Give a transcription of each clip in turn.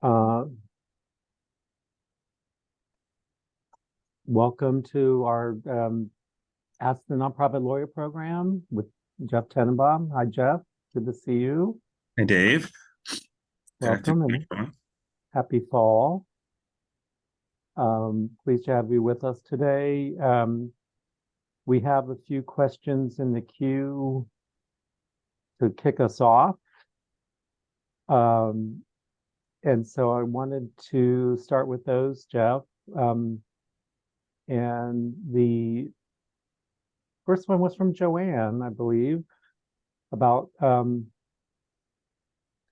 Uh, Welcome to our Ask the Nonprofit Lawyer program with Jeff Tenenbaum. Hi, Jeff. Good to see you. Hey, Dave. Good Welcome afternoon, and everyone. happy fall. Pleased to have you with us today. We have a few questions in the queue to kick us off. And so I wanted to start with those, Jeff. And the first one was from Joanne, I believe, about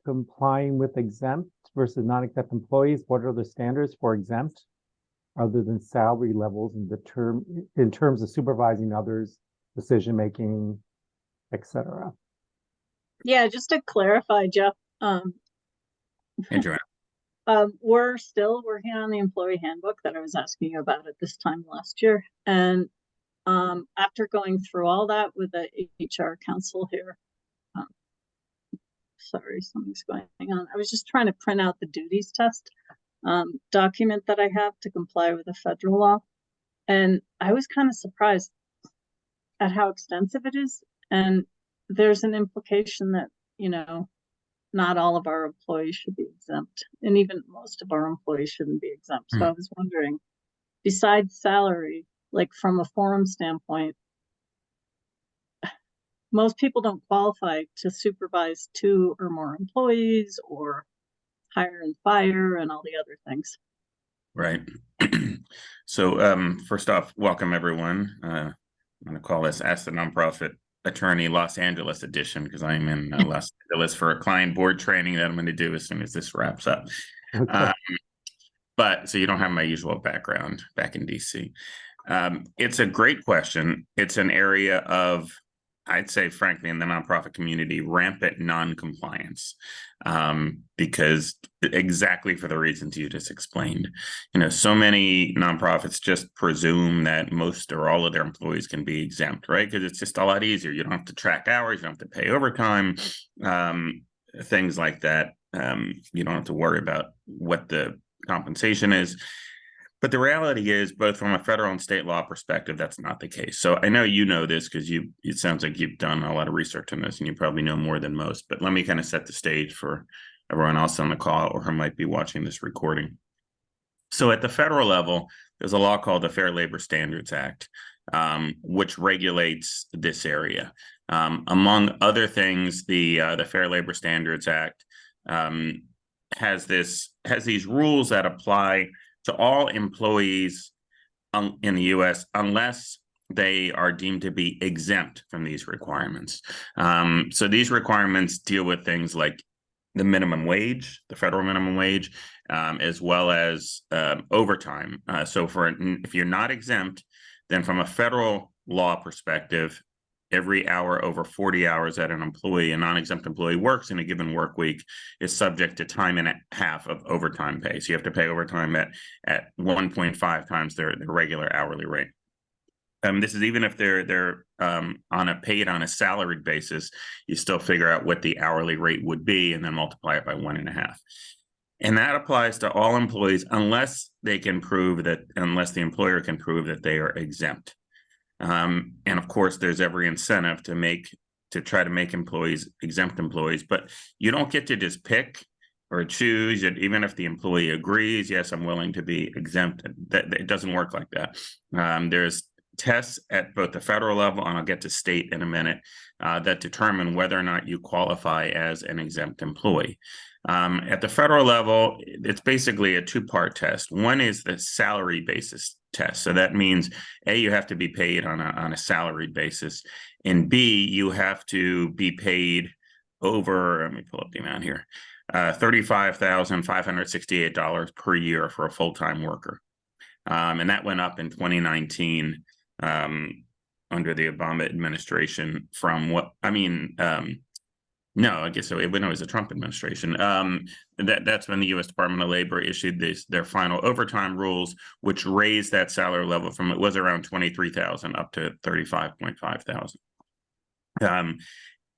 complying with exempt versus non-exempt employees. What are the standards for exempt other than salary levels in terms of supervising others, decision making, etc.? Yeah, just to clarify, Jeff, Hey, Joanne. we're still working on the employee handbook that I was asking you about at this time last year. And after going through all that with the HR counsel here, sorry, something's going on. I was just trying to print out the duties test document that I have to comply with the federal law. And I was kind of surprised at how extensive it is. And there's an implication that, not all of our employees should be exempt, and even most of our employees shouldn't be exempt. So I was wondering, besides salary, like from a forum standpoint, most people don't qualify to supervise 2 or more employees or hire and fire and all the other things. Right. So first off, welcome everyone. I'm going to call this Ask the Nonprofit Attorney Los Angeles edition because I'm in Los Angeles for a client board training that I'm going to do as soon as this wraps up. Okay. But so you don't have my usual background back in DC. It's a great question. It's an area of, I'd say, frankly, in the nonprofit community, rampant non-compliance, because exactly for the reasons you just explained. So many nonprofits just presume that most or all of their employees can be exempt, right? Because it's just a lot easier. You don't have to track hours. You don't have to pay overtime, things like that. You don't have to worry about what the compensation is. But the reality is, both from a federal and state law perspective, that's not the case. So I know you know this because it sounds like you've done a lot of research on this and you probably know more than most. But let me kind of set the stage for everyone else on the call or who might be watching this recording. So at the federal level, there's a law called the Fair Labor Standards Act, which regulates this area. Among other things, the Fair Labor Standards Act has these rules that apply to all employees in the U.S. unless they are deemed to be exempt from these requirements. So these requirements deal with things like the minimum wage, the federal minimum wage, as well as overtime. So if you're not exempt, then from a federal law perspective, every hour over 40 hours that a non-exempt employee works in a given work week is subject to time and a half of overtime pay. So you have to pay overtime at 1.5 times their regular hourly rate. This is even if they're paid on a salaried basis, you still figure out what the hourly rate would be and then multiply it by 1.5. And that applies to all employees unless the employer can prove that they are exempt. And of course, there's every incentive to try to make employees exempt employees, but you don't get to just pick or choose. Even if the employee agrees, yes, I'm willing to be exempt, it doesn't work like that. There's tests at both the federal level, and I'll get to state in a minute, that determine whether or not you qualify as an exempt employee. At the federal level, it's basically a 2-part test. One is the salary basis test. So that means A, you have to be paid on a salaried basis, and B, you have to be paid over, let me pull up the amount here, $35,568 per year for a full-time worker. And that went up in 2019 under the Obama administration no, I guess so. When it was the Trump administration, that's when the U.S. Department of Labor issued their final overtime rules, which raised that salary level from, it was around 23,000 up to 35,500.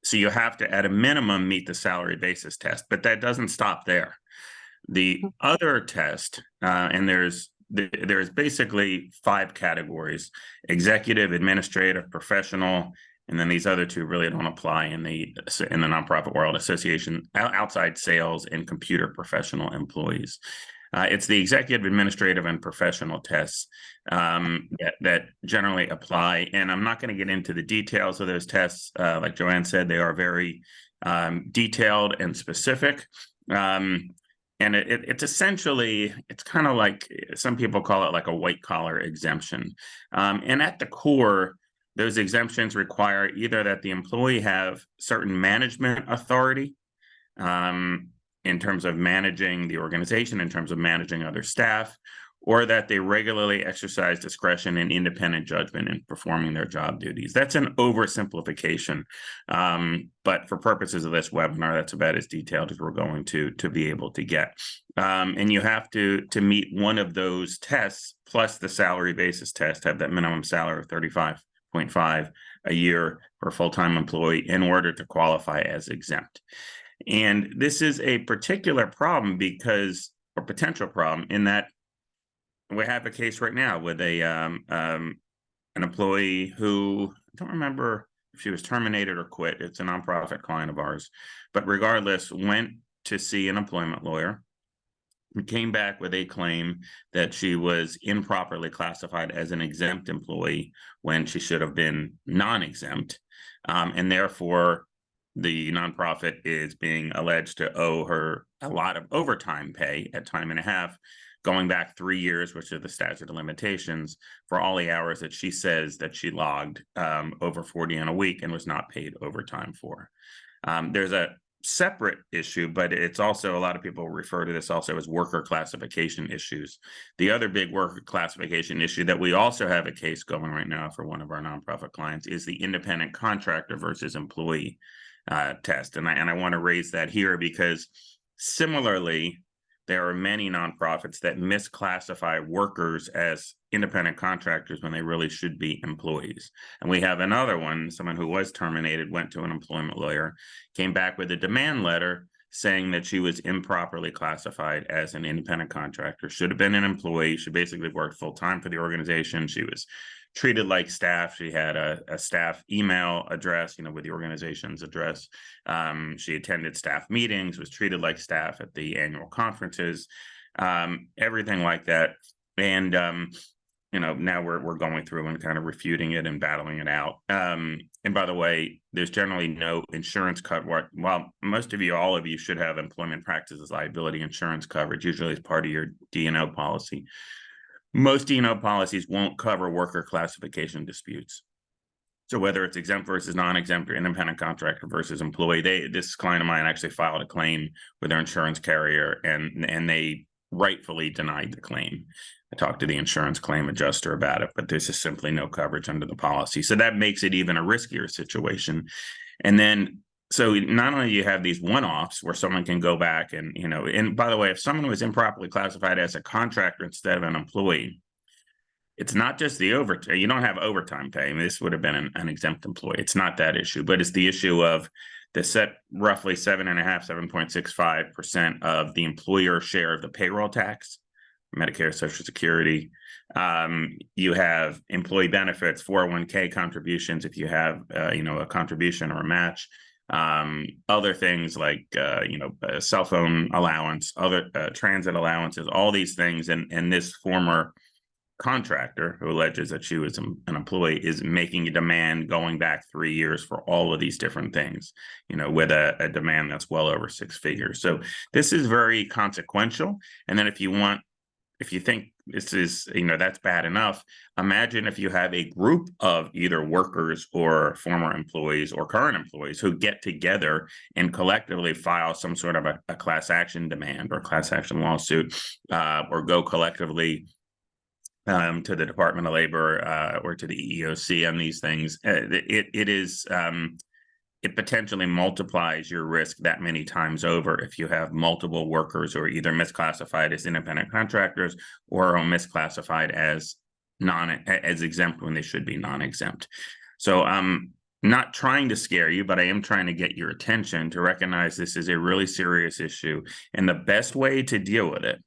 So you have to, at a minimum, meet the salary basis test, but that doesn't stop there. The other test, and there's basically 5 categories: executive, administrative, professional, and then these other 2 really don't apply in the nonprofit world: association, outside sales, and computer professional employees. It's the executive, administrative, and professional tests that generally apply. And I'm not going to get into the details of those tests. Like Joanne said, they are very detailed and specific. And it's essentially, it's kind of like, some people call it like a white collar exemption. And at the core, those exemptions require either that the employee have certain management authority, in terms of managing the organization, in terms of managing other staff, or that they regularly exercise discretion and independent judgment in performing their job duties. That's an oversimplification, but for purposes of this webinar, that's about as detailed as we're going to be able to get. And you have to meet one of those tests plus the salary basis test, have that minimum salary of $35.5 a year for a full-time employee in order to qualify as exempt. And this is a particular problem or potential problem, in that we have a case right now with an employee who, I don't remember if she was terminated or quit. It's a nonprofit client of ours, but regardless, went to see an employment lawyer, and came back with a claim that she was improperly classified as an exempt employee when she should have been non-exempt, and therefore the nonprofit is being alleged to owe her a lot of overtime pay at time and a half, going back 3 years, which is the statute of limitations, for all the hours that she says that she logged over 40 in a week and was not paid overtime for. There's a separate issue, but it's also, a lot of people refer to this also as worker classification issues. The other big worker classification issue that we also have a case going right now for one of our nonprofit clients is the independent contractor versus employee test. And I want to raise that here because similarly, there are many nonprofits that misclassify workers as independent contractors when they really should be employees. And we have another one, someone who was terminated, went to an employment lawyer, came back with a demand letter saying that she was improperly classified as an independent contractor, should have been an employee. She basically worked full-time for the organization. She was treated like staff. She had a staff email address, with the organization's address. She attended staff meetings, was treated like staff at the annual conferences, everything like that. And, now we're going through and kind of refuting it and battling it out. And by the way, there's generally no insurance cover. Well, most of you, all of you should have employment practices liability insurance coverage, usually as part of your D&O policy. Most D&O policies won't cover worker classification disputes. So whether it's exempt versus non-exempt or independent contractor versus employee, this client of mine actually filed a claim with their insurance carrier, and they rightfully denied the claim. I talked to the insurance claim adjuster about it, but there's just simply no coverage under the policy. So that makes it even a riskier situation. And then, so not only do you have these one-offs where someone can go back and, and by the way, if someone was improperly classified as a contractor instead of an employee, it's not just the overtime. You don't have overtime pay. I mean, this would have been an exempt employee. It's not that issue, but it's the issue of the roughly 7.65% of the employer share of the payroll tax, Medicare, Social Security. You have employee benefits, 401k contributions, if you have, a contribution or a match. Other things like, cell phone allowance, other transit allowances, all these things. And this former contractor who alleges that she was an employee is making a demand going back 3 years for all of these different things, with a demand that's well over 6 figures. So this is very consequential. And then if you think this is, that's bad enough, imagine if you have a group of either workers or former employees or current employees who get together and collectively file some sort of a class action demand or class action lawsuit, or go collectively to the Department of Labor or to the EEOC on these things. It potentially multiplies your risk that many times over if you have multiple workers who are either misclassified as independent contractors or are misclassified as exempt when they should be non-exempt. So not trying to scare you, but I am trying to get your attention to recognize this is a really serious issue. And the best way to deal with it,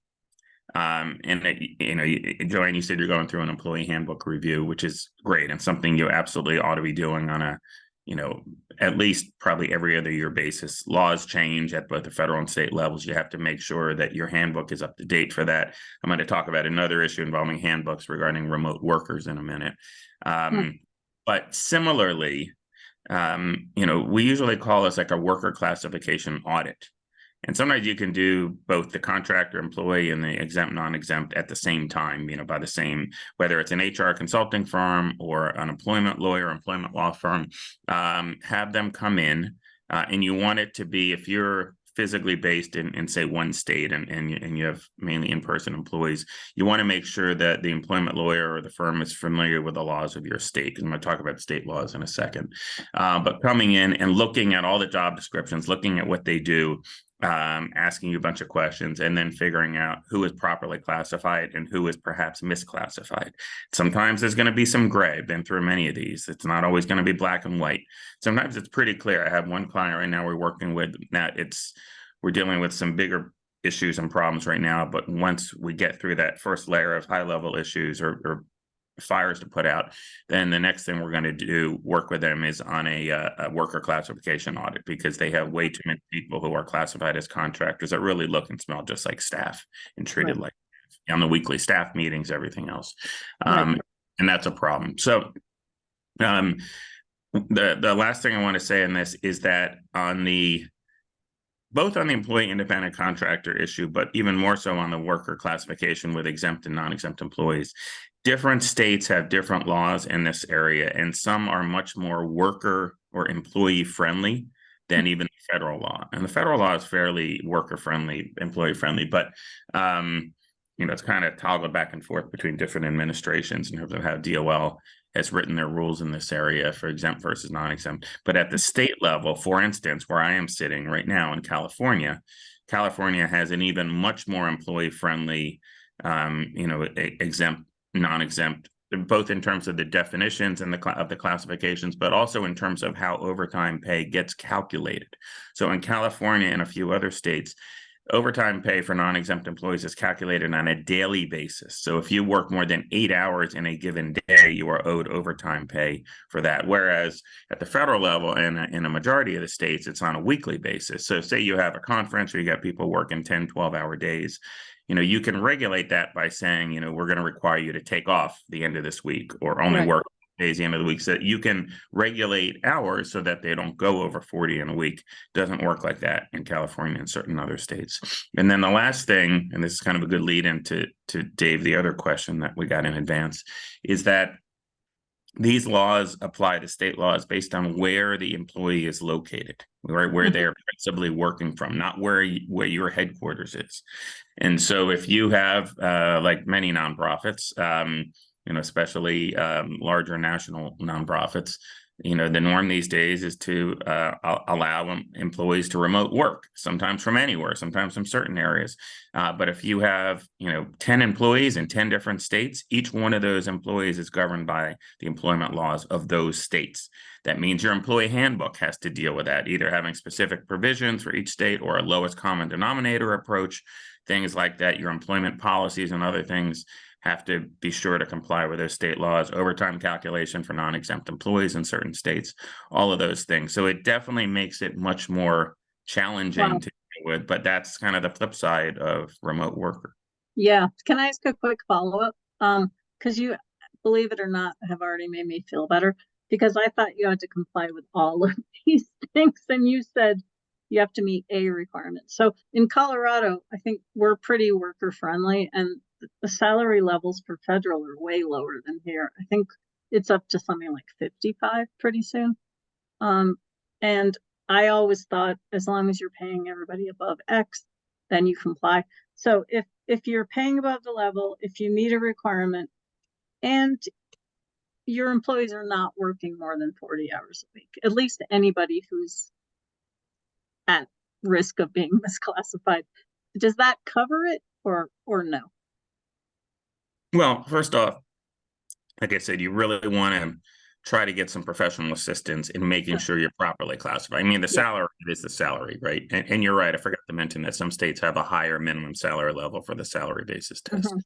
Joanne, you said you're going through an employee handbook review, which is great and something you absolutely ought to be doing on a, at least probably every other year basis. Laws change at both the federal and state levels. You have to make sure that your handbook is up to date for that. I'm going to talk about another issue involving handbooks regarding remote workers in a minute. But similarly, we usually call this like a worker classification audit. And sometimes you can do both the contractor employee and the exempt, non-exempt at the same time, by the same, whether it's an HR consulting firm or an employment lawyer, employment law firm, have them come in and you want it to be, if you're physically based in say one state and you have mainly in-person employees, you want to make sure that the employment lawyer or the firm is familiar with the laws of your state. I'm going to talk about state laws in a second. But coming in and looking at all the job descriptions, looking at what they do, asking you a bunch of questions, and then figuring out who is properly classified and who is perhaps misclassified. Sometimes there's going to be some gray. I've been through many of these. It's not always going to be black and white. Sometimes it's pretty clear. I have one client right now we're working with that we're dealing with some bigger issues and problems right now. But once we get through that first layer of high level issues or fires to put out, then the next thing we're going to do work with them is on a worker classification audit, because they have way too many people who are classified as contractors that really look and smell just like staff and treated like on the weekly staff meetings, everything else. And that's a problem. So the last thing I want to say in this is that both on the employee independent contractor issue, but even more so on the worker classification with exempt and non-exempt employees, different states have different laws in this area, and some are much more worker or employee friendly than even the federal law. And the federal law is fairly worker friendly, employee friendly, but it's kind of toggled back and forth between different administrations in terms of how DOL has written their rules in this area for exempt versus non-exempt. But at the state level, for instance, where I am sitting right now in California has an even much more employee friendly, exempt, non-exempt, both in terms of the definitions and of the classifications, but also in terms of how overtime pay gets calculated. So in California and a few other states, overtime pay for non-exempt employees is calculated on a daily basis. So if you work more than 8 hours in a given day, you are owed overtime pay for that. Whereas at the federal level and in a majority of the states, it's on a weekly basis. So say you have a conference where you got people working 10, 12-hour days, you can regulate that by saying, we're going to require you to take off the end of this week or only work days the end of the week, so that you can regulate hours so that they don't go over 40 in a week. Doesn't work like that in California and certain other states. And then the last thing, and this is kind of a good lead into Dave, the other question that we got in advance, is that these laws apply to state laws based on where the employee is located, right? Where they're principally working from, not where your headquarters is. And so if you have, like many nonprofits, especially larger national nonprofits, the norm these days is to allow employees to remote work, sometimes from anywhere, sometimes from certain areas. But if you have, 10 employees in 10 different states, each one of those employees is governed by the employment laws of those states. That means your employee handbook has to deal with that, either having specific provisions for each state or a lowest common denominator approach, things like that. Your employment policies and other things have to be sure to comply with those state laws, overtime calculation for non-exempt employees in certain states, all of those things. So it definitely makes it much more challenging to deal with, but that's kind of the flip side of remote worker. Yeah. Can I ask a quick follow-up? Because you, believe it or not, have already made me feel better, because I thought you had to comply with all of these things, and you said you have to meet a requirement. So in Colorado, I think we're pretty worker friendly, and the salary levels for federal are way lower than here. I think it's up to something like 55 pretty soon. And I always thought as long as you're paying everybody above X, then you comply. So if you're paying above the level, if you meet a requirement, and your employees are not working more than 40 hours a week, at least anybody who's at risk of being misclassified, does that cover it or no? Well, first off, like I said, you really want to try to get some professional assistance in making sure you're properly classified. I mean, the Yeah. salary is the salary, right? And you're right. I forgot to mention that some states have a higher minimum salary level for the salary basis test, Mhm.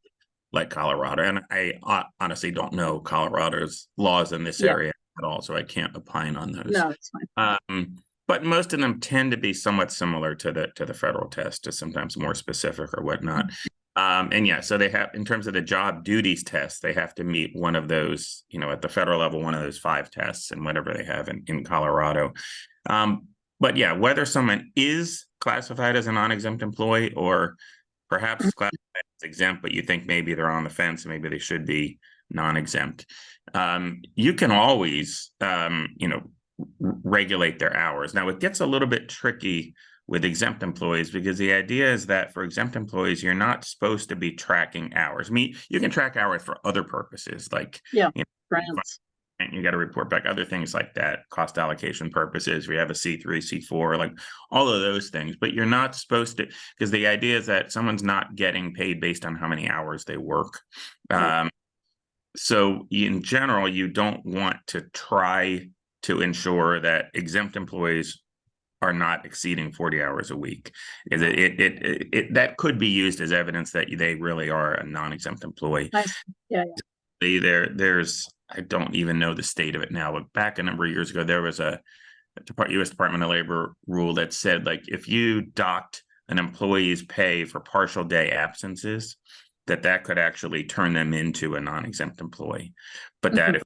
like Colorado. And I honestly don't know Colorado's laws in this Yeah. area at all, so I can't opine on those. No, it's fine. But most of them tend to be somewhat similar to the federal test, just sometimes more specific or whatnot. And yeah, so they have, in terms of the job duties test, they have to meet one of those, at the federal level, one of those 5 tests and whatever they have in Colorado. But yeah, whether someone is classified as a non-exempt employee or perhaps classified as exempt, but you think maybe they're on the fence, maybe they should be non-exempt, you can always, regulate their hours. Now, it gets a little bit tricky with exempt employees because the idea is that for exempt employees, you're not supposed to be tracking hours. I mean, you can track hours for other purposes, like Grants. and you got to report back other things like that, cost allocation purposes. We have a C3, C4, like all of those things, but you're not supposed to, because the idea is that someone's not getting paid based on how many hours they work. Right. So in general, you don't want to try to ensure that exempt employees are not exceeding 40 hours a week. Is it that could be used as evidence that they really are a non-exempt employee. Nice. Yeah. There's I don't even know the state of it now, but back a number of years ago, there was a U.S. Department of Labor rule that said, like, if you docked an employee's pay for partial day absences, that could actually turn them into a non-exempt employee. But that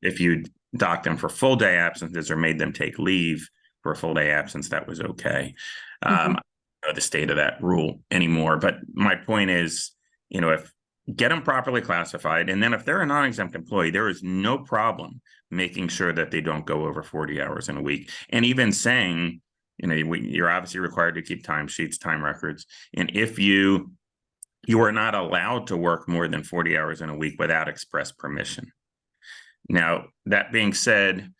if you docked them for full day absences or made them take leave for a full day absence, that was okay. I don't know the state of that rule anymore, but my point is, if get them properly classified, and then if they're a non-exempt employee, there is no problem making sure that they don't go over 40 hours in a week. And even saying, you're obviously required to keep timesheets, time records, and if you are not allowed to work more than 40 hours in a week without express permission. Now, that being said,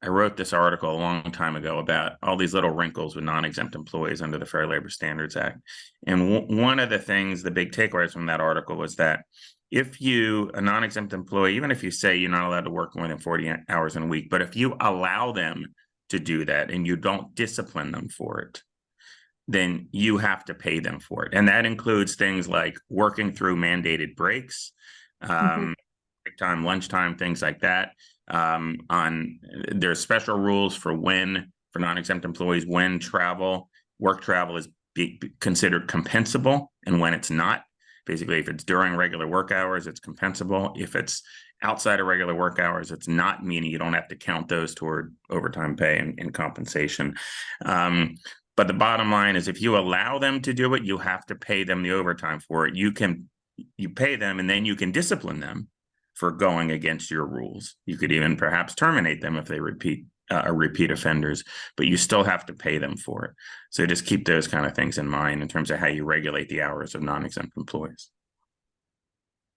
I wrote this article a long time ago about all these little wrinkles with non-exempt employees under the Fair Labor Standards Act. And one of the things, the big takeaways from that article was that if a non-exempt employee, even if you say you're not allowed to work more than 40 hours in a week, but if you allow them to do that and you don't discipline them for it, then you have to pay them for it. And that includes things like working through mandated breaks, break time, lunchtime, things like that. There's special rules for non-exempt employees, when work travel is considered compensable and when it's not. Basically, if it's during regular work hours, it's compensable. If it's outside of regular work hours, it's not, meaning you don't have to count those toward overtime pay and compensation. But the bottom line is, if you allow them to do it, you have to pay them the overtime for it. You pay them, and then you can discipline them for going against your rules. You could even perhaps terminate them if they are repeat offenders, but you still have to pay them for it. So just keep those kind of things in mind in terms of how you regulate the hours of non-exempt employees.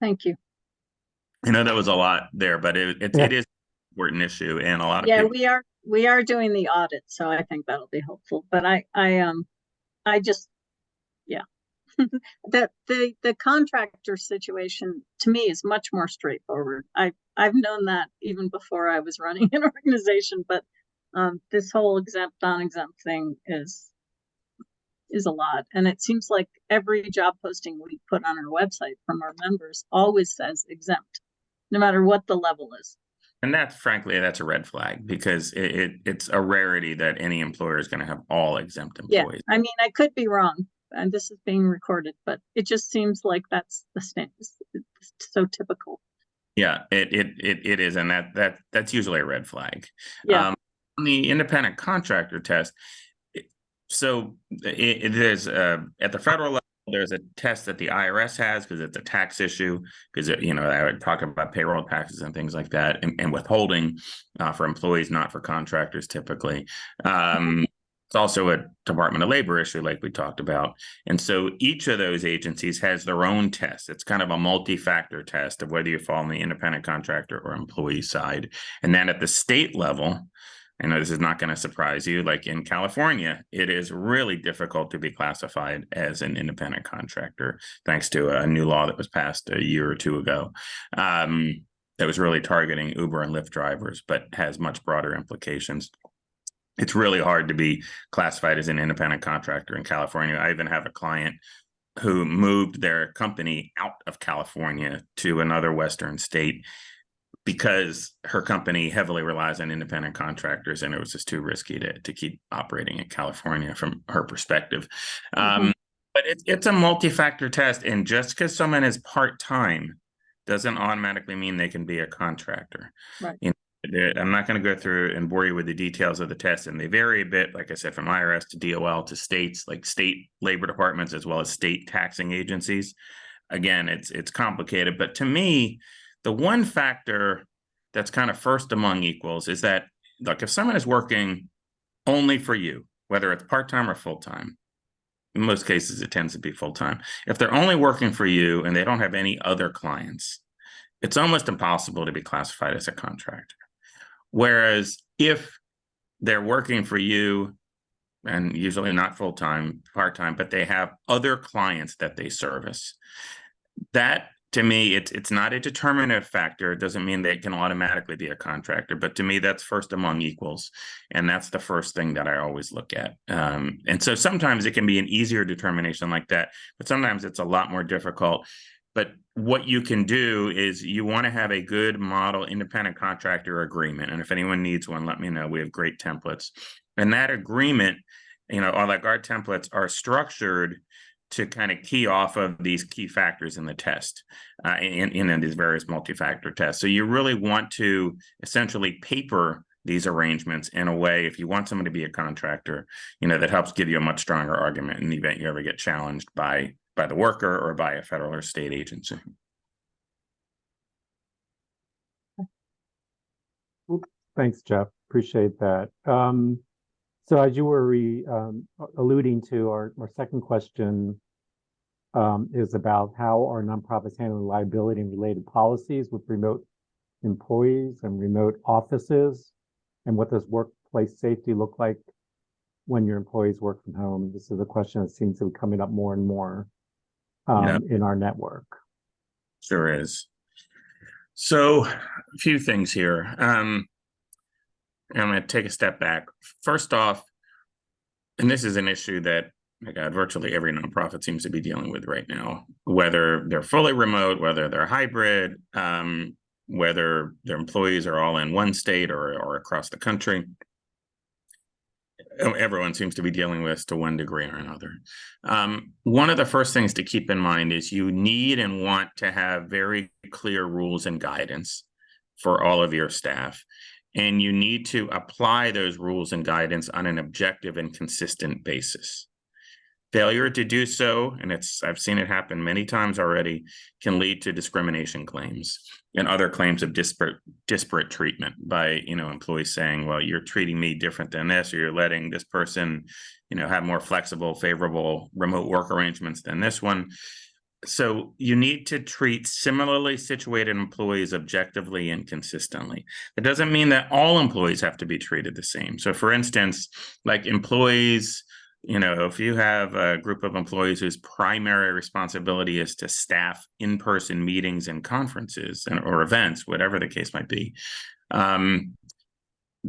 Thank you. I know that was a lot there, but it is an important issue, and a lot of people. we are doing the audit, so I think that'll be helpful. But I just that the contractor situation to me is much more straightforward. I've known that even before I was running an organization, but this whole exempt non-exempt thing is a lot, and it seems like every job posting we put on our website from our members always says exempt, no matter what the level is. And that's a red flag, because it's a rarity that any employer is going to have all exempt employees. Yeah, I mean, I could be wrong, and this is being recorded, but it just seems like that's the stance. It's so typical. Yeah, it is, and that's usually a red flag. Yeah. On the independent contractor test, so there's at the federal level, there's a test that the IRS has because it's a tax issue, because I would talk about payroll taxes and things like that, and withholding for employees, not for contractors typically. It's also a Department of Labor issue, like we talked about. And so each of those agencies has their own test. It's kind of a multi-factor test of whether you fall on the independent contractor or employee side. And then at the state level, I know this is not going to surprise you, like in California, it is really difficult to be classified as an independent contractor, thanks to a new law that was passed a year or two ago. that was really targeting Uber and Lyft drivers, but has much broader implications. It's really hard to be classified as an independent contractor in California. I even have a client who moved their company out of California to another Western state because her company heavily relies on independent contractors, and it was just too risky to keep operating in California from her perspective. Mhm. But it's a multi-factor test, and just because someone is part-time doesn't automatically mean they can be a contractor. Right. You know, I'm not going to go through and bore you with the details of the test, and they vary a bit, like I said, from IRS to DOL to states, like state labor departments, as well as state taxing agencies. Again, it's complicated, but to me, the one factor that's kind of first among equals is that, look, if someone is working only for you, whether it's part-time or full-time, in most cases, it tends to be full-time. If they're only working for you and they don't have any other clients, it's almost impossible to be classified as a contractor. Whereas if they're working for you, and usually not full-time, part-time, but they have other clients that they service, that to me, it's not a determinative factor. It doesn't mean they can automatically be a contractor, but to me, that's first among equals. And that's the first thing that I always look at. And so sometimes it can be an easier determination like that, but sometimes it's a lot more difficult. But what you can do is you want to have a good model independent contractor agreement. And if anyone needs one, let me know. We have great templates. And that agreement, you know, or like our templates are structured to kind of key off of these key factors in the test, in these various multi-factor tests. So you really want to essentially paper these arrangements in a way, if you want someone to be a contractor, you know, that helps give you a much stronger argument in the event you ever get challenged by the worker or by a federal or state agency. Thanks, Jeff. Appreciate that. So as you were alluding to, our second question is about how are nonprofits handling liability and related policies with remote employees and remote offices, and what does workplace safety look like when your employees work from home? This is a question that seems to be coming up more and more in our network. Sure is. So a few things here. I'm going to take a step back. First off, and this is an issue that, my God, virtually every nonprofit seems to be dealing with right now, whether they're fully remote, whether they're hybrid, whether their employees are all in one state or across the country. Everyone seems to be dealing with this to one degree or another. One of the first things to keep in mind is you need and want to have very clear rules and guidance for all of your staff. And you need to apply those rules and guidance on an objective and consistent basis. Failure to do so, and I've seen it happen many times already, can lead to discrimination claims and other claims of disparate treatment by, you know, employees saying, well, you're treating me different than this, or you're letting this person, you know, have more flexible, favorable remote work arrangements than this one. So you need to treat similarly situated employees objectively and consistently. It doesn't mean that all employees have to be treated the same. So for instance, like employees, you know, if you have a group of employees whose primary responsibility is to staff in-person meetings and conferences or events, whatever the case might be, and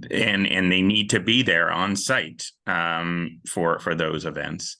they need to be there on site for those events,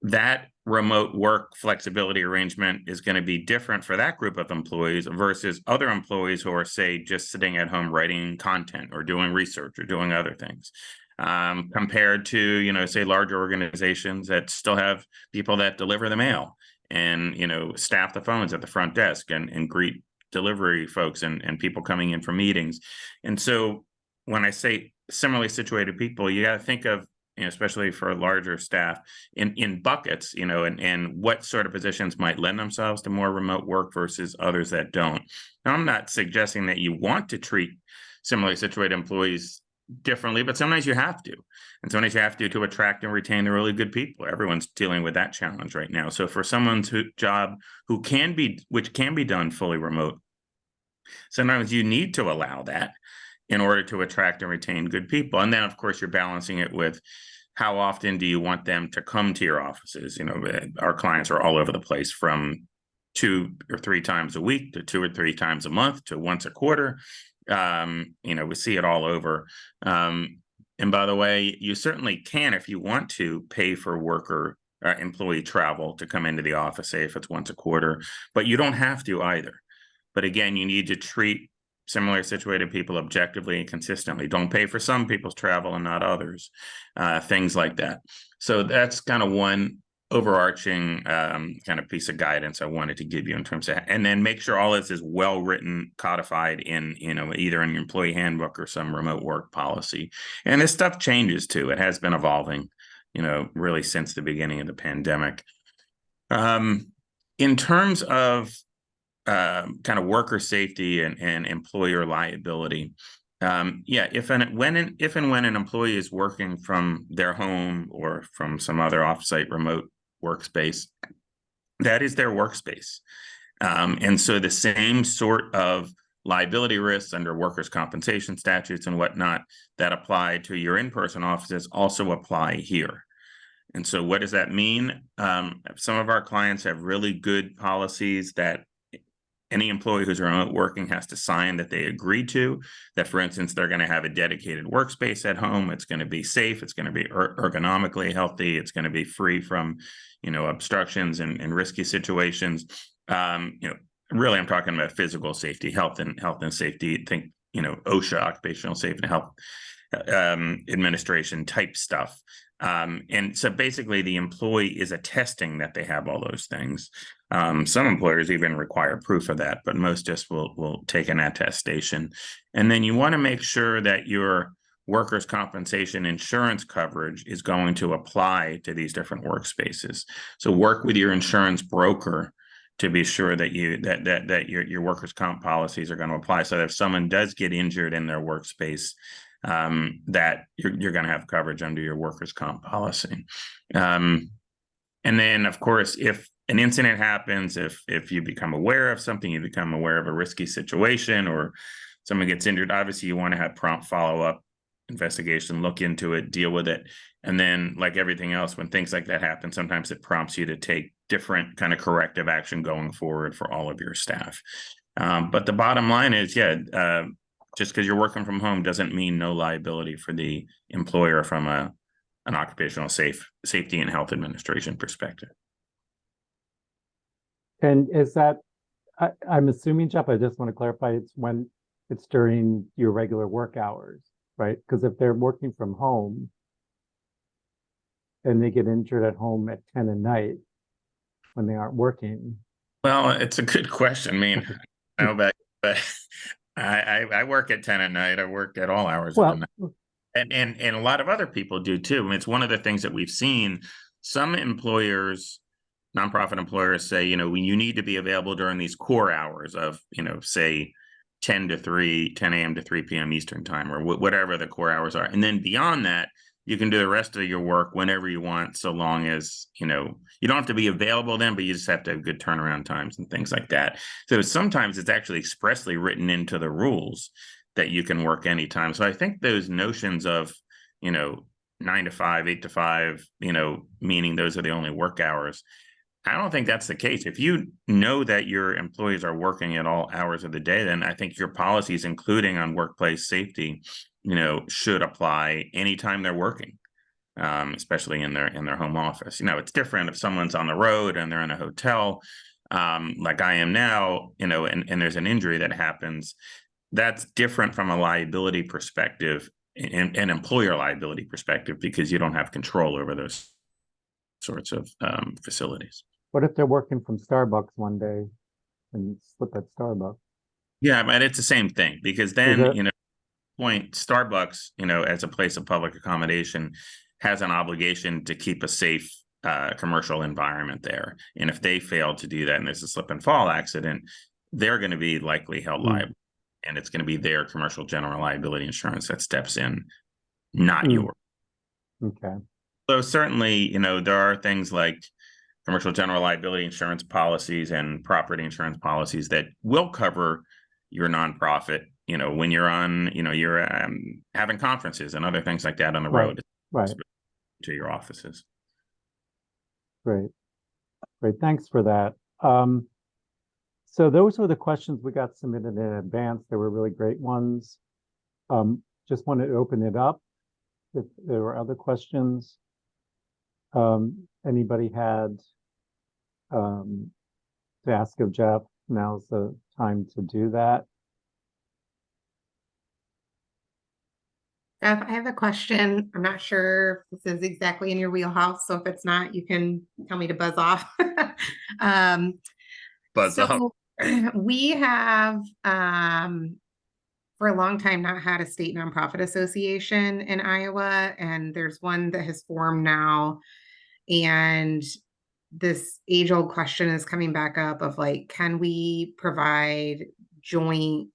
that remote work flexibility arrangement is going to be different for that group of employees versus other employees who are, say, just sitting at home writing content or doing research or doing other things, compared to, you know, say, larger organizations that still have people that deliver the mail and, you know, staff the phones at the front desk and greet delivery folks and people coming in for meetings. And so when I say similarly situated people, you got to think of, you know, especially for larger staff in buckets, you know, and what sort of positions might lend themselves to more remote work versus others that don't. Now, I'm not suggesting that you want to treat similarly situated employees differently, but sometimes you have to. And sometimes you have to attract and retain the really good people. Everyone's dealing with that challenge right now. So for someone's job which can be done fully remote, sometimes you need to allow that in order to attract and retain good people. And then, of course, you're balancing it with how often do you want them to come to your offices? You know, our clients are all over the place, from 2 or 3 times a week to 2 or 3 times a month to once a quarter. We see it all over. And by the way, you certainly can, if you want to, pay for worker employee travel to come into the office, say if it's once a quarter, but you don't have to either. But again, you need to treat similar situated people objectively and consistently. Don't pay for some people's travel and not others, things like that. So that's kind of one overarching kind of piece of guidance I wanted to give you in terms of, and then make sure all this is well written, codified in, either in your employee handbook or some remote work policy. And this stuff changes too. It has been evolving, really since the beginning of the pandemic. In terms of kind of worker safety and employer liability, if and when an employee is working from their home or from some other offsite remote workspace, that is their workspace. And so the same sort of liability risks under workers' compensation statutes and whatnot that apply to your in-person offices also apply here. And so what does that mean? Some of our clients have really good policies that any employee who's remote working has to sign that they agree to, that, for instance, they're going to have a dedicated workspace at home. It's going to be safe. It's going to be ergonomically healthy. It's going to be free from, obstructions and risky situations. Really, I'm talking about physical safety, health and safety. Think, OSHA, Occupational Safety and Health Administration type stuff. And so basically the employee is attesting that they have all those things. Some employers even require proof of that, but most just will take an attestation. And then you want to make sure that your workers' compensation insurance coverage is going to apply to these different workspaces. So work with your insurance broker to be sure that your workers' comp policies are going to apply. So that if someone does get injured in their workspace, that you're going to have coverage under your workers' comp policy. And then, of course, if an incident happens, if you become aware of something, you become aware of a risky situation or someone gets injured, obviously you want to have prompt follow-up investigation, look into it, deal with it. And then, like everything else, when things like that happen, sometimes it prompts you to take different kind of corrective action going forward for all of your staff. But the bottom line is, just because you're working from home doesn't mean no liability for the employer from an occupational safety and health administration perspective. And is that, I'm assuming, Jeff, I just want to clarify, it's when it's during your regular work hours, right? Because if they're working from home and they get injured at home at 10 at night when they aren't working. Well, it's a good question. I mean, I know, but I work at 10 at night. I work at all hours of the night. And a lot of other people do too. I mean, it's one of the things that we've seen. Some employers, nonprofit employers say, you need to be available during these core hours of, say 10 a.m. to 3 p.m. Eastern time, or whatever the core hours are. And then beyond that, you can do the rest of your work whenever you want, so long as, you don't have to be available then, but you just have to have good turnaround times and things like that. So sometimes it's actually expressly written into the rules that you can work anytime. So I think those notions of, 9 to 5, 8 to 5, meaning those are the only work hours, I don't think that's the case. If you know that your employees are working at all hours of the day, then I think your policies, including on workplace safety, should apply anytime they're working, especially in their home office. It's different if someone's on the road and they're in a hotel, like I am now, and there's an injury that happens. That's different from a liability perspective and employer liability perspective, because you don't have control over those sorts of facilities. What if they're working from Starbucks one day and slip at Starbucks? Yeah, but it's the same thing, because then, Starbucks, as a place of public accommodation, has an obligation to keep a safe commercial environment there. And if they fail to do that and there's a slip and fall accident, they're going to be likely held liable. And it's going to be their commercial general liability insurance that steps in, not yours. Okay. So certainly, there are things like commercial general liability insurance policies and property insurance policies that will cover your nonprofit, when you're on, you're having conferences and other things like that on the road, right, to your offices. Great. Thanks for that. So those were the questions we got submitted in advance. They were really great ones. Just wanted to open it up if there were other questions. Anybody had to ask of Jeff, now's the time to do that. Jeff, I have a question. I'm not sure if this is exactly in your wheelhouse, so if it's not, you can tell me to buzz off. Buzz off. So we have for a long time not had a state nonprofit association in Iowa, and there's one that has formed now. And this age-old question is coming back up of like, can we provide joint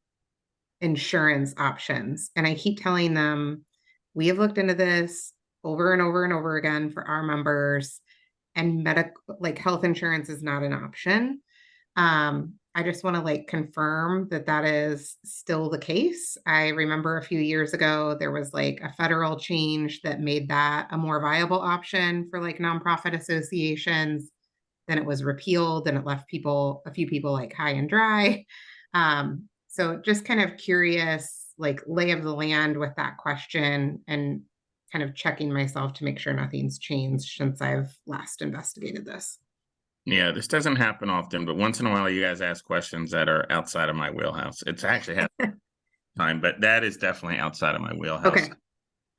insurance options? And I keep telling them, we have looked into this over and over and over again for our members, and health insurance is not an option. I just want to like confirm that that is still the case. I remember a few years ago, there was like a federal change that made that a more viable option for like nonprofit associations. Then it was repealed and it left a few people like high and dry. So just kind of curious, like lay of the land with that question, and kind of checking myself to make sure nothing's changed since I've last investigated this. Yeah, this doesn't happen often, but once in a while you guys ask questions that are outside of my wheelhouse. It's actually happened time, but that is definitely outside of my wheelhouse. Okay.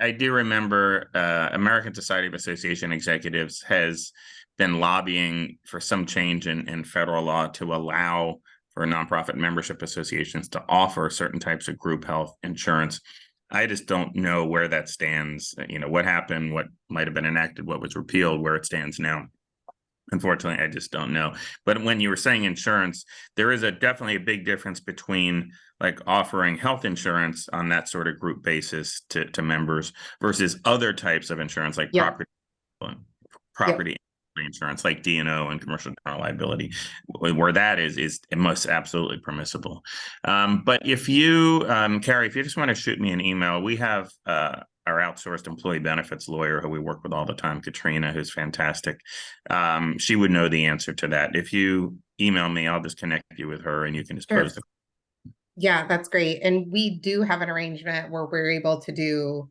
I do remember American Society of Association Executives has been lobbying for some change in federal law to allow for nonprofit membership associations to offer certain types of group health insurance. I just don't know where that stands, what happened, what might have been enacted, what was repealed, where it stands now. Unfortunately, I just don't know. But when you were saying insurance, there is definitely a big difference between like offering health insurance on that sort of group basis to members versus other types of insurance like property insurance like D&O and commercial general liability, where that is it most absolutely permissible. But if you, Carrie, if you just want to shoot me an email, we have our outsourced employee benefits lawyer who we work with all the time, Katrina, who's fantastic. She would know the answer to that. If you email me, I'll just connect you with her and you can just pose the. Yeah, that's great. And we do have an arrangement where we're able to do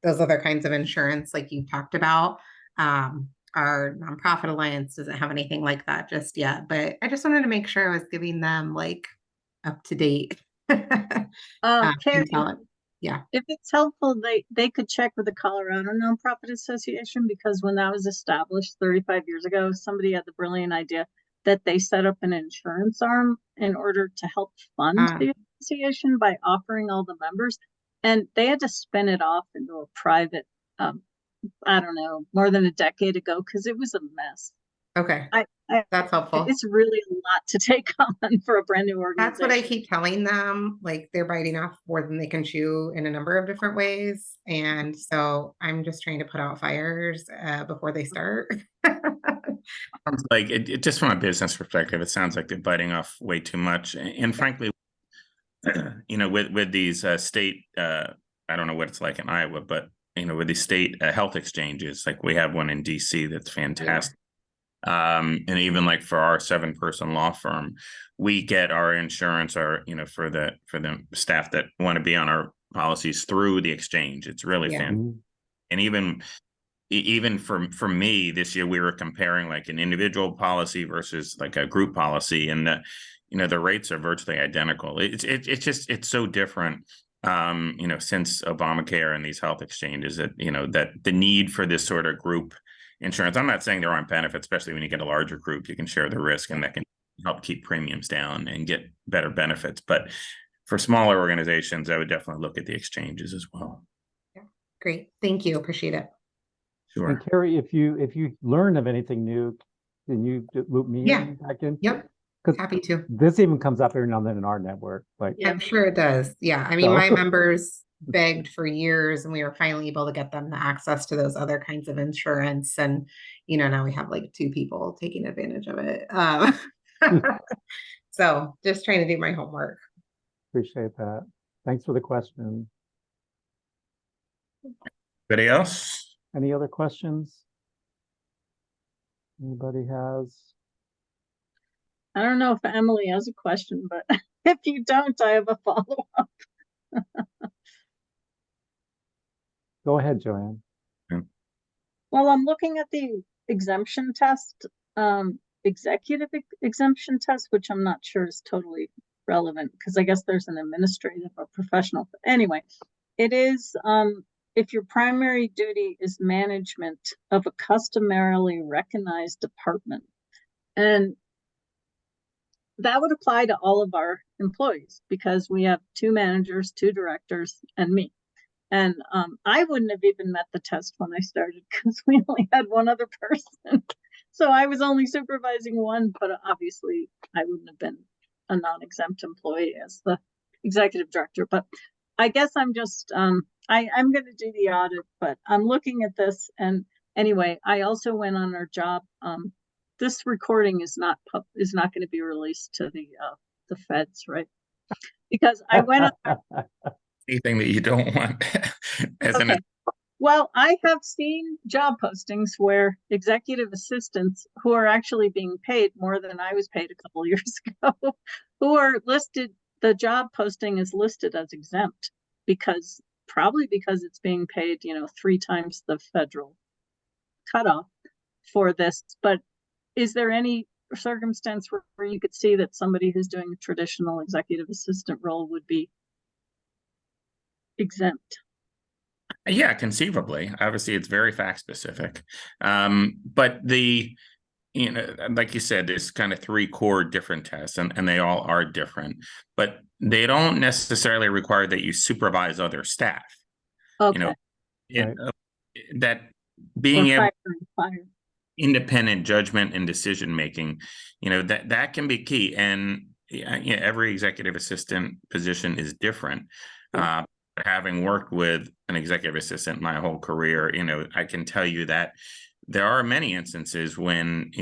those other kinds of insurance like you talked about. Our nonprofit alliance doesn't have anything like that just yet, but I just wanted to make sure I was giving them like up to date. Carrie, yeah. If it's helpful, they could check with the Colorado Nonprofit Association, because when that was established 35 years ago, somebody had the brilliant idea that they set up an insurance arm in order to help fund the association by offering all the members. And they had to spin it off into a private, I don't know, more than a decade ago, because it was a mess. Okay. That's helpful. It's really a lot to take on for a brand new organization. That's what I keep telling them. Like they're biting off more than they can chew in a number of different ways. And so I'm just trying to put out fires before they start. Like it just from a business perspective, it sounds like they're biting off way too much. And frankly, with these state, I don't know what it's like in Iowa, but with these state health exchanges, like we have one in DC that's fantastic. And even like for our 7-person law firm, we get our insurance, for the staff that want to be on our policies through the exchange. It's really fantastic. And even for me this year, we were comparing like an individual policy versus like a group policy, and the rates are virtually identical. It's so different. Since Obamacare and these health exchanges, that that the need for this sort of group insurance. I'm not saying there aren't benefits, especially when you get a larger group, you can share the risk and that can help keep premiums down and get better benefits. But for smaller organizations, I would definitely look at the exchanges as well. Yeah. Great. Thank you. Appreciate it. Sure. And Carrie, if you learn of anything new, can you loop me back in? Yep. Happy to. This even comes up every now and then in our network. Like, I'm sure it does. Yeah. I mean, my members begged for years, and we were finally able to get them the access to those other kinds of insurance. And, now we have like 2 people taking advantage of it. So just trying to do my homework. Appreciate that. Thanks for the question. Anybody else? Any other questions? Anybody has? I don't know if Emily has a question, but if you don't, I have a follow-up. Go ahead, Joanne. Well, I'm looking at the exemption test, executive exemption test, which I'm not sure is totally relevant because I guess there's an administrative or professional. But anyway, it is if your primary duty is management of a customarily recognized department. And that would apply to all of our employees because we have 2 managers, 2 directors, and me. And I wouldn't have even met the test when I started because we only had 1 other person. So I was only supervising 1, but obviously I wouldn't have been a non-exempt employee as the executive director. But I guess I'm just, I'm going to do the audit, but I'm looking at this. And anyway, I also went on our job. This recording is not going to be released to the feds, right? Because I went on. Anything that you don't want as Okay. an Well, I have seen job postings where executive assistants who are actually being paid more than I was paid a couple of years ago, who are listed, the job posting is listed as exempt probably because it's being paid, 3 times the federal cutoff for this. But is there any circumstance where you could see that somebody who's doing a traditional executive assistant role would be exempt? Yeah, conceivably. Obviously, it's very fact specific. But like you said, there's kind of 3 core different tests, and they all are different, but they don't necessarily require that you supervise other staff. Okay. That being able fire. independent judgment and decision making, that can be key. And every executive assistant position is different. Having worked with an executive assistant my whole career, I can tell you that there are many instances when,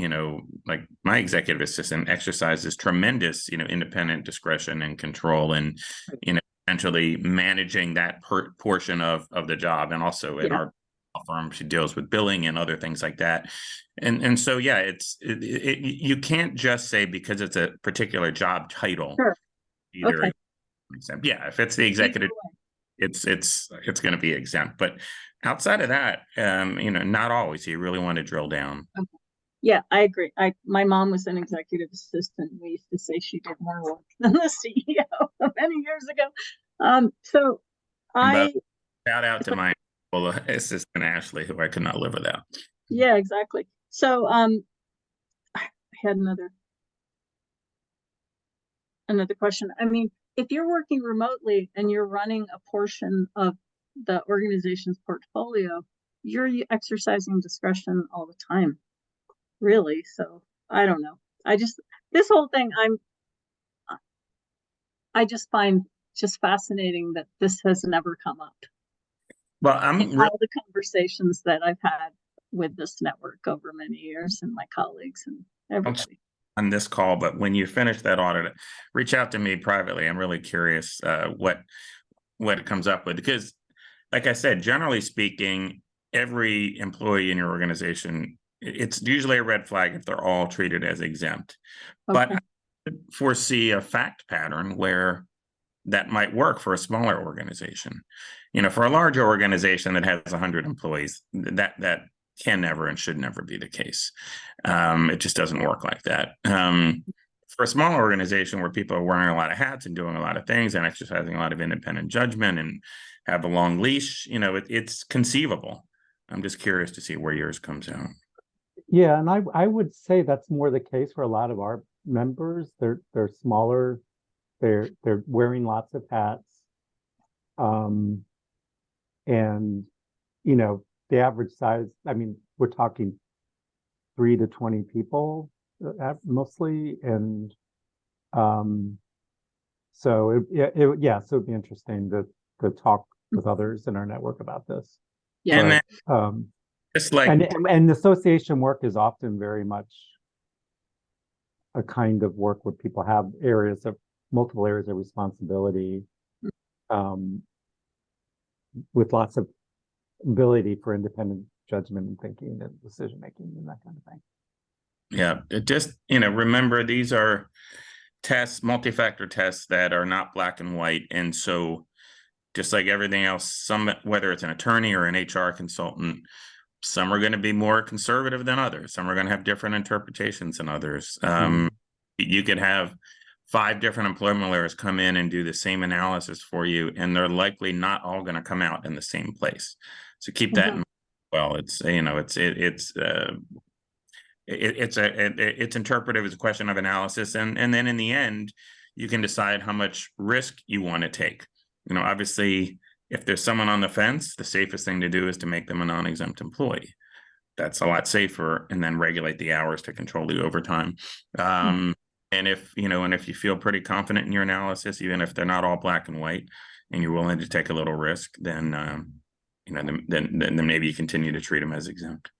like my executive assistant exercises tremendous, independent discretion and control, and, essentially managing that portion of the job. And also in our firm, she deals with billing and other things like that. And so, yeah, you can't just say because it's a particular job title. Sure. Either Okay. exempt. Yeah, if it's the executive, it's going to be exempt. But outside of that, not always. You really want to drill down. Okay. Yeah, I agree. My mom was an executive assistant. We used to say she did more work than the CEO many years ago. So shout out to my assistant Ashley, who I could not live without. Yeah, exactly. So I had another question. I mean, if you're working remotely and you're running a portion of the organization's portfolio, you're exercising discretion all the time, really. So I don't know. This whole thing, I just find just fascinating that this has never come up. Well, all the conversations that I've had with this network over many years, and my colleagues and everybody on this call, but when you finish that audit, reach out to me privately. I'm really curious what it comes up with, because like I said, generally speaking, every employee in your organization, it's usually a red flag if they're all treated as exempt. Okay. But I foresee a fact pattern where that might work for a smaller organization. For a larger organization that has 100 employees, that can never and should never be the case. It just doesn't work like that. For a small organization where people are wearing a lot of hats and doing a lot of things and exercising a lot of independent judgment and have a long leash, it's conceivable. I'm just curious to see where yours comes out. Yeah, and I would say that's more the case for a lot of our members. They're smaller. They're wearing lots of hats. And the average size, I mean, we're talking 3 to 20 people mostly. And so it'd be interesting to talk with others in our network about this. Yeah. But, it's like, and association work is often very much a kind of work where people have multiple areas of responsibility, with lots of ability for independent judgment and thinking and decision making and that kind of thing. Yeah, it just, remember, these are tests, multi-factor tests that are not black and white. And so just like everything else, whether it's an attorney or an HR consultant, some are going to be more conservative than others. Some are going to have different interpretations than others. You could have 5 different employment lawyers come in and do the same analysis for you, and they're likely not all going to come out in the same place. So keep that in mind. Well, it's interpretive. It's a question of analysis, and then in the end, you can decide how much risk you want to take. Obviously, if there's someone on the fence, the safest thing to do is to make them a non-exempt employee. That's a lot safer, and then regulate the hours to control the overtime. And if you feel pretty confident in your analysis, even if they're not all black and white, and you're willing to take a little risk, then then maybe you continue to treat them as exempt.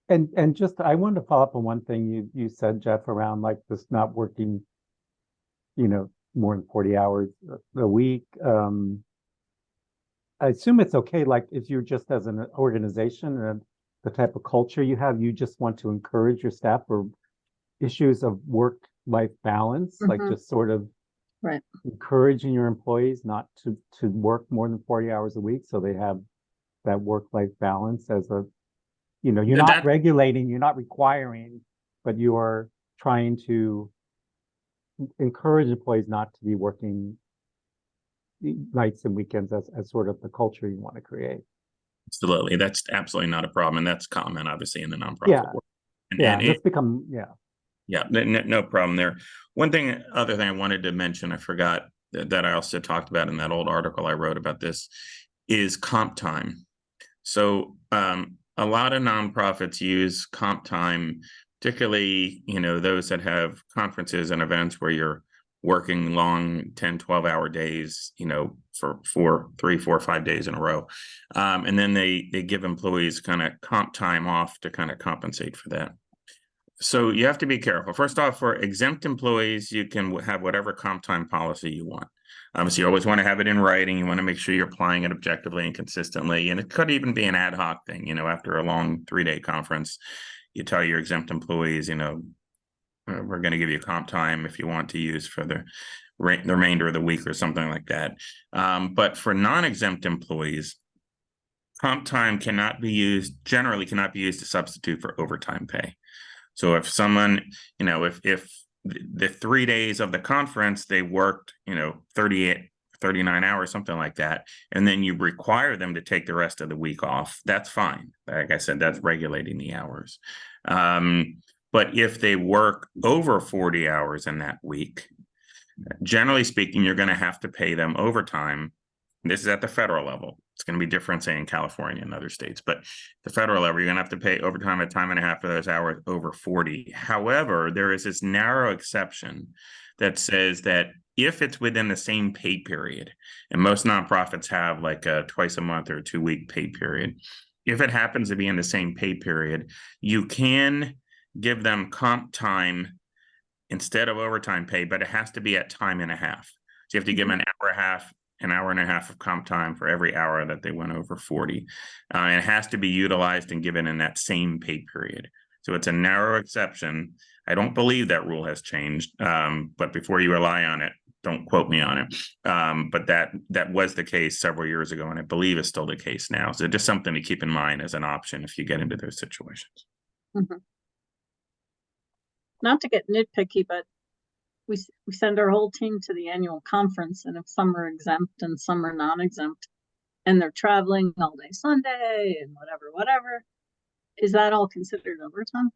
And just, I wanted to follow up on one thing you said, Jeff, around like this not working, more than 40 hours a week. I assume it's okay, like if you're just as an organization and the type of culture you have, you just want to encourage your staff, or issues of work-life balance, like just sort of Right. encouraging your employees not to work more than 40 hours a week, so they have that work-life balance as a, you're not regulating, you're not requiring, but you are trying to encourage employees not to be working nights and weekends as sort of the culture you want to create. Absolutely. That's absolutely not a problem. And that's common, obviously, in the nonprofit world. And it's become, Yeah, no problem there. Other thing I wanted to mention, I forgot that I also talked about in that old article I wrote about this, is comp time. So a lot of nonprofits use comp time, particularly, those that have conferences and events where you're working long 10, 12-hour days, for 3, 4, 5 days in a row. And then they give employees kind of comp time off to kind of compensate for that. So you have to be careful. First off, for exempt employees, you can have whatever comp time policy you want. Obviously, you always want to have it in writing. You want to make sure you're applying it objectively and consistently. And it could even be an ad hoc thing. After a long 3-day conference, you tell your exempt employees, we're going to give you comp time if you want to use for the remainder of the week or something like that. But for non-exempt employees, comp time generally cannot be used to substitute for overtime pay. So if someone, if the 3 days of the conference, they worked, 38, 39 hours, something like that, and then you require them to take the rest of the week off, that's fine. Like I said, that's regulating the hours. But if they work over 40 hours in that week, generally speaking, you're going to have to pay them overtime. This is at the federal level. It's going to be different, say, in California and other states, but the federal level, you're going to have to pay overtime at time and a half for those hours over 40. However, there is this narrow exception that says that if it's within the same pay period, and most nonprofits have like a twice a month or a 2-week pay period, if it happens to be in the same pay period, you can give them comp time instead of overtime pay, but it has to be at time and a half. So you have to give them an hour and a half of comp time for every hour that they went over 40. And it has to be utilized and given in that same pay period. So it's a narrow exception. I don't believe that rule has changed, but before you rely on it, don't quote me on it. But that was the case several years ago, and I believe is still the case now. So just something to keep in mind as an option if you get into those situations. Not to get nitpicky, but we send our whole team to the annual conference, and if some are exempt and some are non-exempt, and they're traveling all day Sunday and whatever, is that all considered overtime?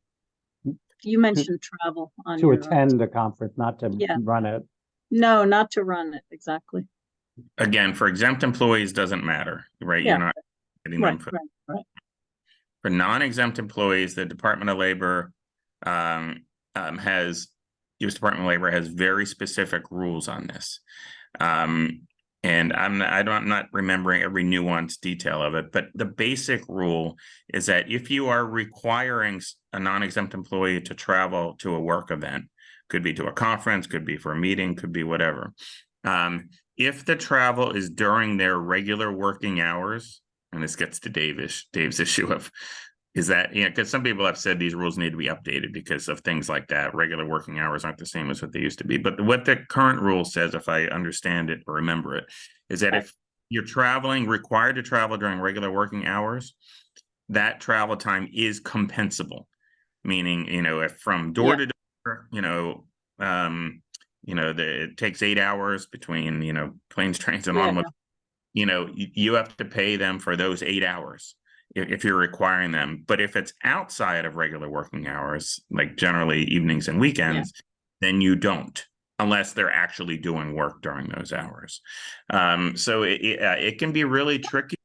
You mentioned travel on to attend a conference, not to run it. No, not to run it, exactly. Again, for exempt employees, doesn't matter, right? Yeah. You're not getting them Right. For non-exempt employees, the Department of Labor U.S. Department of Labor has very specific rules on this. And I'm not remembering every nuanced detail of it, but the basic rule is that if you are requiring a non-exempt employee to travel to a work event, could be to a conference, could be for a meeting, could be whatever. If the travel is during their regular working hours, and this gets to Dave's issue of, Is that, because some people have said these rules need to be updated because of things like that. Regular working hours aren't the same as what they used to be. But what the current rule says, if I understand it or remember it, is that if you're required to travel during regular working hours, that travel time is compensable. Meaning, if from door to door, it takes 8 hours between, planes, trains, and automobiles, you have to pay them for those 8 hours if you're requiring them. But if it's outside of regular working hours, like generally evenings and weekends, then you don't, unless they're actually doing work during those hours. So it can be really tricky.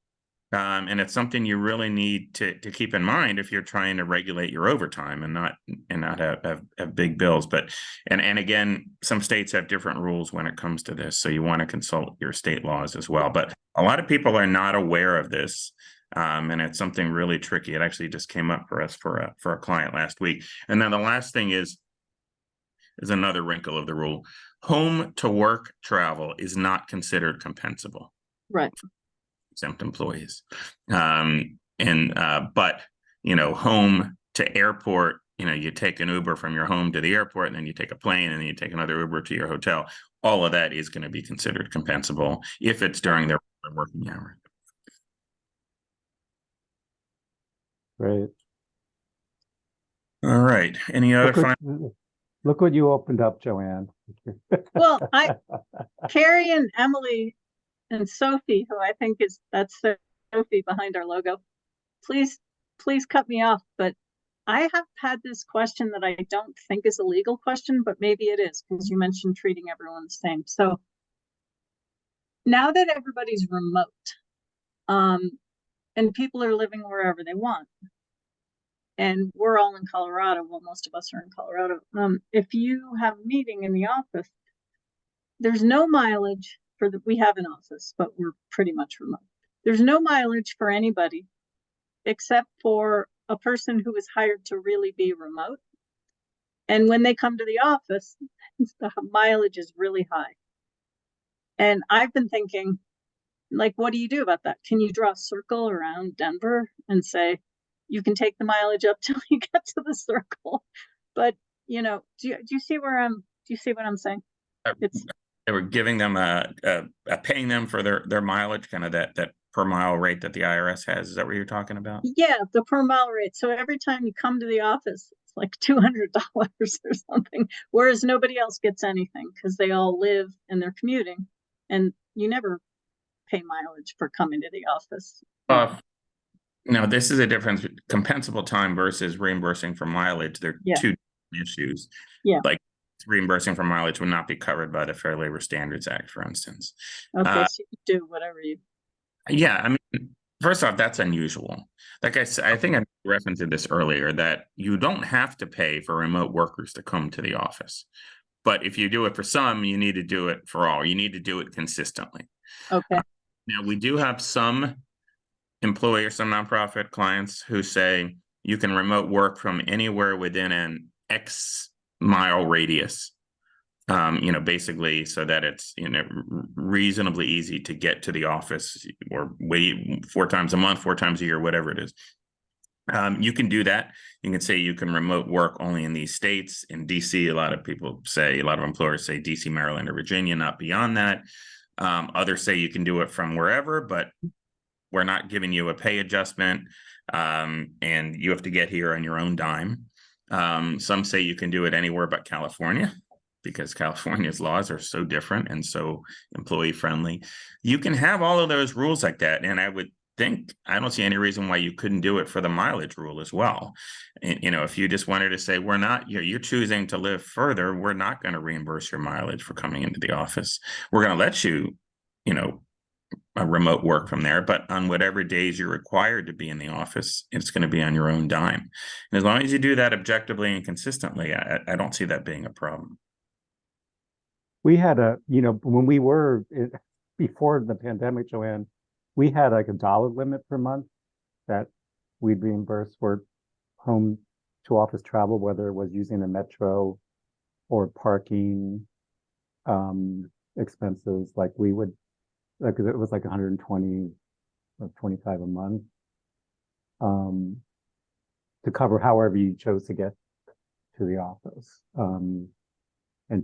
And it's something you really need to keep in mind if you're trying to regulate your overtime and not have big bills. But and again, some states have different rules when it comes to this, so you want to consult your state laws as well. But a lot of people are not aware of this, and it's something really tricky. It actually just came up for us for a client last week. And then the last thing is another wrinkle of the rule: home to work travel is not considered compensable. Right. Exempt employees. But home to airport, you take an Uber from your home to the airport, and then you take a plane, and then you take another Uber to your hotel. All of that is going to be considered compensable if it's during their working hours. Right. All right. Any other final? Look what you opened up, Joanne. Well, Carrie and Emily and Sophie, who I think that's Sophie behind our logo. Please cut me off, but I have had this question that I don't think is a legal question, but maybe it is, because you mentioned treating everyone the same. So now that everybody's remote, and people are living wherever they want, and we're all in Colorado, well, most of us are in Colorado. If you have a meeting in the office, there's no mileage we have an office, but we're pretty much remote. There's no mileage for anybody except for a person who is hired to really be remote. And when they come to the office, the mileage is really high. And I've been thinking, like, what do you do about that? Can you draw a circle around Denver and say, you can take the mileage up till you get to the circle? But, do you see what I'm saying? They were giving them paying them for their mileage, kind of that per mile rate that the IRS has. Is that what you're talking about? Yeah, the per mile rate. So every time you come to the office, it's like $200 or something, whereas nobody else gets anything because they all live and they're commuting, and you never pay mileage for coming to the office. No, this is a difference. Compensable time versus reimbursing for mileage. They're two issues. Yeah. Like, reimbursing for mileage would not be covered by the Fair Labor Standards Act, for instance. Okay, so you can do whatever you. Yeah, I mean, first off, that's unusual. Like I said, I think I referenced this earlier, that you don't have to pay for remote workers to come to the office. But if you do it for some, you need to do it for all. You need to do it consistently. Okay. Now, we do have some employers, some nonprofit clients who say you can remote work from anywhere within an X mile radius, basically so that it's, reasonably easy to get to the office, or wait 4 times a month, 4 times a year, whatever it is. You can do that. You can say you can remote work only in these states. In DC, a lot of employers say DC, Maryland, or Virginia, not beyond that. Others say you can do it from wherever, but we're not giving you a pay adjustment, and you have to get here on your own dime. Some say you can do it anywhere but California, because California's laws are so different and so employee friendly. You can have all of those rules like that. And I don't see any reason why you couldn't do it for the mileage rule as well. And, if you just wanted to say, you're choosing to live further, we're not going to reimburse your mileage for coming into the office. We're going to let you, a remote work from there, but on whatever days you're required to be in the office, it's going to be on your own dime. And as long as you do that objectively and consistently, I don't see that being a problem. We had when we were before the pandemic, Joanne, we had like a dollar limit per month that we'd reimburse for home to office travel, whether it was using the metro or parking expenses. Like we would, like it was like 120 or 25 a month. to cover however you chose to get to the office. And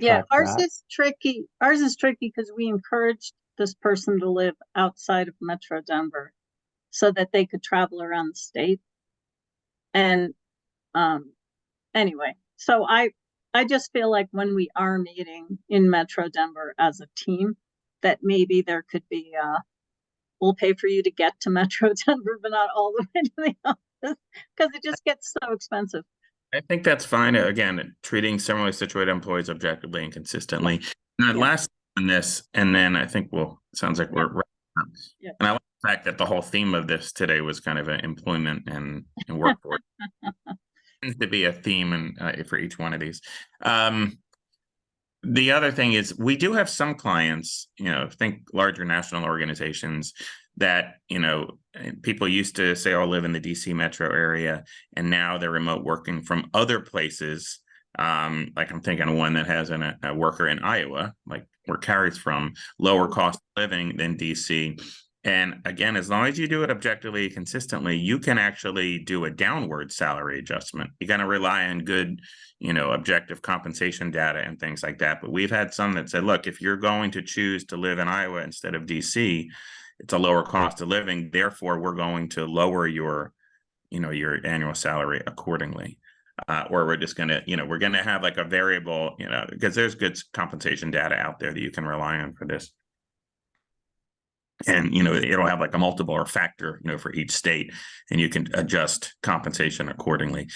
Yeah, track ours that. is tricky. Ours is tricky because we encouraged this person to live outside of Metro Denver so that they could travel around the state. And anyway, so I just feel like when we are meeting in Metro Denver as a team, that maybe there could be we'll pay for you to get to Metro Denver, but not all the way to the office because it just gets so expensive. I think that's fine. Again, treating similarly situated employees objectively and consistently. And then Yeah. last on this, and then I think it sounds like we're wrapping up. Yeah. And I like the fact that the whole theme of this today was kind of an employment and workforce. Tends to be a theme and for each one of these. The other thing is we do have some clients, think larger national organizations that, people used to say, oh, live in the DC metro area, and now they're remote working from other places. Like I'm thinking of one that has a worker in Iowa, like where Carrie's from, lower cost of living than DC. And again, as long as you do it objectively, consistently, you can actually do a downward salary adjustment. You're going to rely on good, objective compensation data and things like that. But we've had some that said, look, if you're going to choose to live in Iowa instead of DC, it's a lower cost of living. Therefore, we're going to lower your annual salary accordingly. Or we're just going to, we're going to have like a variable, because there's good compensation data out there that you can rely on for this. And, it'll have like a multiple or factor, for each state, and you can adjust compensation accordingly.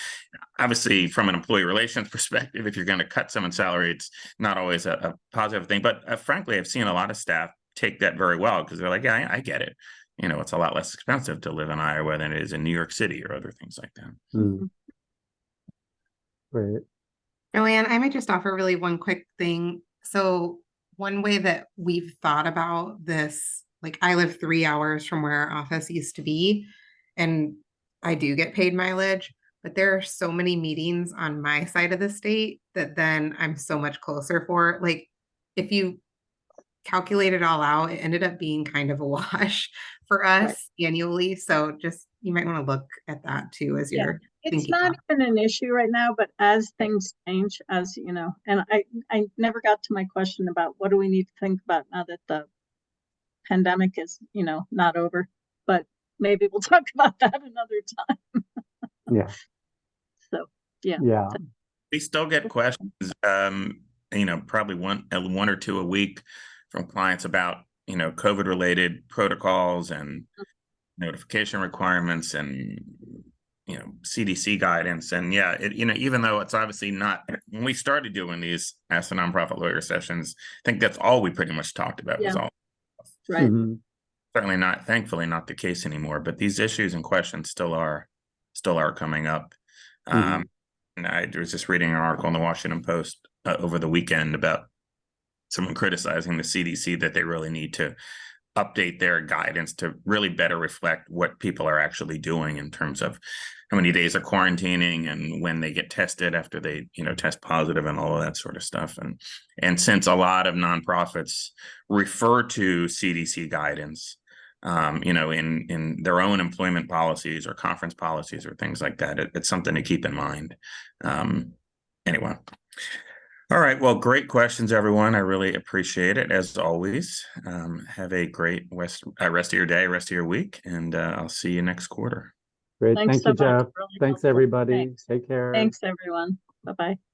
Obviously, from an employee relations perspective, if you're going to cut someone's salary, it's not always a positive thing. But frankly, I've seen a lot of staff take that very well because they're like, yeah, I get it. It's a lot less expensive to live in Iowa than it is in New York City or other things like that. Mm. Great. Joanne, I might just offer really one quick thing. So one way that we've thought about this, like I live 3 hours from where our office used to be, and I do get paid mileage, but there are so many meetings on my side of the state that then I'm so much closer for. Like if you calculate it all out, it ended up being kind of a wash for us annually. So just, you might want to look at that too as you're It's thinking not about even an issue right now, but as things change, as and I never got to my question about what do we need to think about now that the pandemic is, not over, but maybe we'll talk about that another time. Yeah. So, yeah. Yeah. We still get questions, probably one or two a week from clients about, COVID related protocols and notification requirements and, CDC guidance. And yeah, even though it's obviously not, when we started doing these Ask the Nonprofit Lawyer sessions, I think that's all we pretty much talked about was all. Right. Mhm. Certainly not, thankfully not the case anymore, but these issues and questions still are coming up. Mhm. And I was just reading an article in the Washington Post over the weekend about someone criticizing the CDC that they really need to update their guidance to really better reflect what people are actually doing in terms of how many days of quarantining and when they get tested after they, test positive and all of that sort of stuff. And since a lot of nonprofits refer to CDC guidance, in their own employment policies or conference policies or things like that, it's something to keep in mind. Anyway. All right. Well, great questions, everyone. I really appreciate it as always. Have a great rest of your day, rest of your week, and I'll see you next quarter. Great. Thanks Thank so you, much. Jeff. Really Thanks, helpful. everybody. Thanks. Take care. Thanks, everyone. Bye-bye.